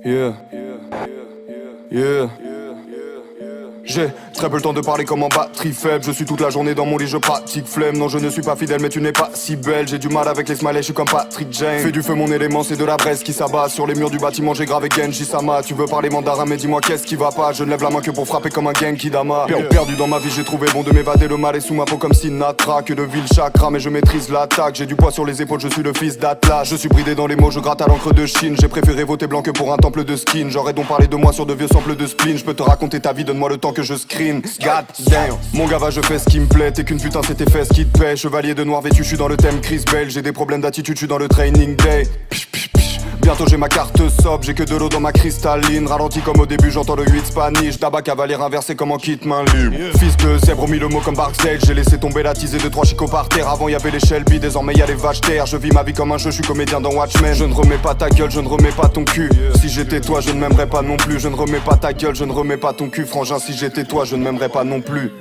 Yeah. Yeah. J'ai très peu le temps de parler comme en batterie faible. Je suis toute la journée dans mon lit, je pratique flemme. Non, je ne suis pas fidèle, mais tu n'es pas si belle. J'ai du mal avec les smileys, je suis comme Patrick Jane. Fais du feu, mon élément, c'est de la braise qui s'abat. Sur les murs du bâtiment, j'ai gravé Genji Sama. Tu veux parler mandarin, mais dis-moi qu'est-ce qui va pas. Je ne lève la main que pour frapper comme un Genki Dama. Perdu dans ma vie, j'ai trouvé bon de m'évader. Le mal est sous ma peau comme Sinatra. Que de ville chakra, mais je maîtrise l'attaque. J'ai du poids sur les épaules, je suis le fils d'Atlas. Je suis bridé dans les mots, je gratte à l'encre de Chine. J'ai préféré voter blanc que pour un temple de skin. J'aurais donc parlé de moi sur de vieux samples de spleen. Je peux te raconter ta vie, donne-moi le temps que je screen. God damn. Mon gava, je fais ce qui me plaît. T'es qu'une putain, c'est tes fesses qui te paient. Chevalier de noir vêtu, je suis dans le thème Chris Bale. J'ai des problèmes d'attitude, je suis dans le training day. Psh, psh, psh. Bientôt j'ai ma carte sob, j'ai que de l'eau dans ma cristalline. Ralenti comme au début, j'entends le 8 Spanish. Tabac cavalier inversé comme en kit main libre. Fils de zèbre, mis le mot comme Barksdale. J'ai laissé tomber la tisée de 3 chicots par terre. Avant y'avait les Shelby, désormais y'a les vaches terre. Je vis ma vie comme un jeu, je suis comédien dans Watchmen. Je ne remets pas ta gueule, je ne remets pas ton cul. Si j'étais toi, je ne m'aimerais pas non plus. Je ne remets pas ta gueule, je ne remets pas ton cul. Frangin, si j'étais toi, je ne m'aimerais pas non plus.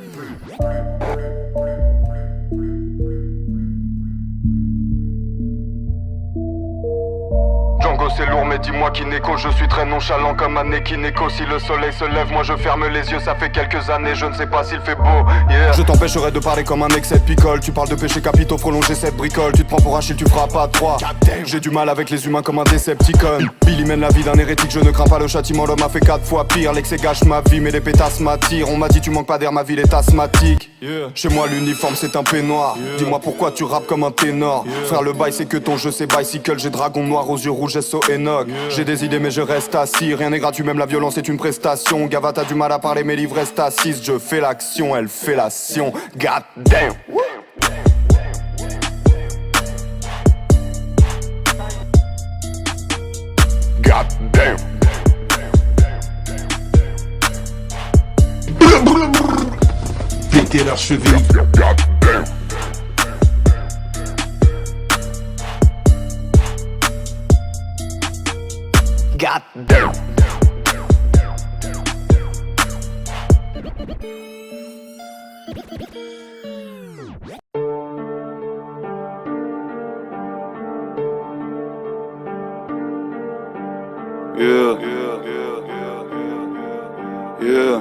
Django c'est lourd mais dis-moi qui n'écho. Je suis très nonchalant comme un Nekineko. Si le soleil se lève moi je ferme les yeux. Ça fait quelques années je ne sais pas s'il fait beau, yeah. Je t'empêcherai de parler comme un excès de picole. Tu parles de péché capitaux, prolonger cette bricole. Tu te prends pour Achille, tu feras pas 3. J'ai du mal avec les humains comme un Decepticon. Billy mène la vie d'un hérétique, je ne crains pas le châtiment. L'homme a fait 4 fois pire, l'excès gâche ma vie. Mais les pétasses m'attirent, on m'a dit tu manques pas d'air, ma ville est asthmatique, yeah. Chez moi l'uniforme c'est un peignoir, yeah. Dis-moi pourquoi tu rappes comme un ténor, yeah. Frère le bail c'est que ton jeu c'est bicycle. J'ai dragon noir aux yeux rouges SO Enoch, yeah. J'ai des idées mais je reste assis. Rien n'est gratuit, même la violence est une prestation. Gava t'as du mal à parler, mes livres restent assises. Je fais l'action, elle fait l'action. God damn. God damn. Péter leur cheville. God damn. God damn. Yeah, yeah.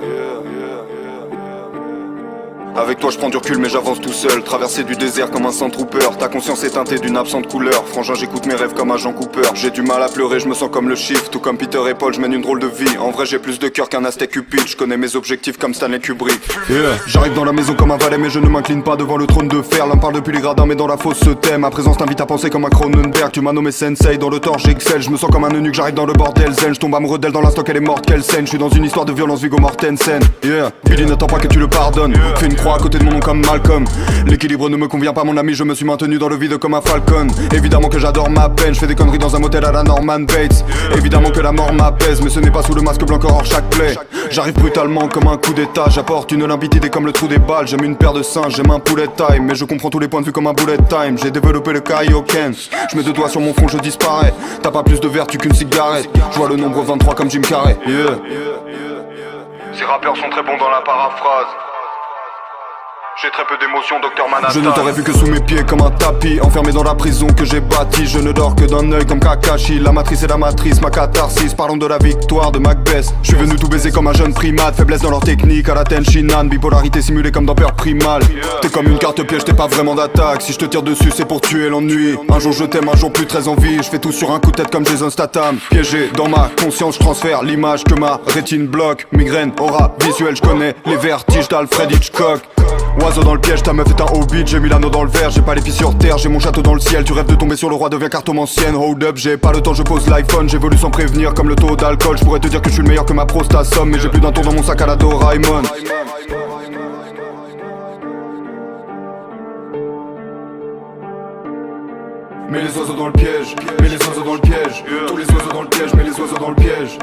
Avec toi je prends du recul mais j'avance tout seul. Traverser du désert comme un Sandtrooper. Ta conscience est teintée d'une absente couleur. Frangin j'écoute mes rêves comme un Jean Cooper. J'ai du mal à pleurer, je me sens comme le chiffre. Tout comme Peter et Paul, je mène une drôle de vie. En vrai j'ai plus de cœur qu'un Aztec Cupid. Je connais mes objectifs comme Stanley Kubrick, yeah. J'arrive dans la maison comme un valet mais je ne m'incline pas devant le trône de fer. L'un parle depuis les gradins mais dans la fosse se thème. Ma présence t'invite à penser comme un Cronenberg. Tu m'as nommé Sensei, dans le tort j'excelle. Je me sens comme un eunuque, j'arrive dans le bordel zen. Je tombe amoureux d'elle dans l'instant qu'elle est morte, quelle scène. Je suis dans une histoire de violence Viggo Mortensen, yeah. Billy n'attend pas que tu le pardonnes, yeah. Fais une croix à côté de mon nom comme Malcolm. L'équilibre ne me convient pas mon ami, je me suis maintenu dans le vide comme un falcon. Évidemment que j'adore ma peine, je fais des conneries dans un motel à la Norman Bates, yeah. Évidemment que la mort m'apaise, mais ce n'est pas sous le masque blanc hors chaque plaie. J'arrive brutalement comme un coup d'état, j'apporte une limpidité comme le trou des balles. J'aime une paire de singes, j'aime un poulet time, mais je comprends tous les points de vue comme un bullet time. J'ai développé le Kaioken, je mets 2 doigts sur mon front, je disparais. T'as pas plus de vertu qu'une cigarette, je vois le nombre 23 comme Jim Carrey, yeah. Ces rappeurs sont très bons dans la paraphrase. J'ai très peu d'émotions, Docteur Manhattan. Je ne t'aurais vu que sous mes pieds comme un tapis, enfermé dans la prison que j'ai bâtie. Je ne dors que d'un œil comme Kakashi. La matrice est la matrice, ma catharsis. Parlons de la victoire de Macbeth. Je suis venu tout baiser comme un jeune primate. Faiblesse dans leur technique à la Tenshinhan. Bipolarité simulée comme dans Peur Primal. T'es comme une carte piège, t'es pas vraiment d'attaque. Si je te tire dessus c'est pour tuer l'ennui. Un jour je t'aime, un jour plus très envie. Je fais tout sur un coup de tête comme Jason Statham. Piégé dans ma conscience, je transfère l'image que ma rétine bloque. Migraine, aura visuelle, je connais les vertiges d'Alfred Hitchcock. Oiseau dans le piège, ta meuf est un hobbit. J'ai mis l'anneau dans le verre, j'ai pas les pieds sur terre. J'ai mon château dans le ciel, tu rêves de tomber sur le roi, deviens cartomancienne. Hold up, j'ai pas le temps, je pose l'iPhone. J'évolue sans prévenir comme le taux d'alcool. Je pourrais te dire que je suis le meilleur que ma prostate somme, mais j'ai plus d'un tour dans mon sac à la Doraemon. Mets les oiseaux dans le piège, mets les oiseaux dans le piège. Tous les oiseaux dans le piège, mets les oiseaux dans le piège.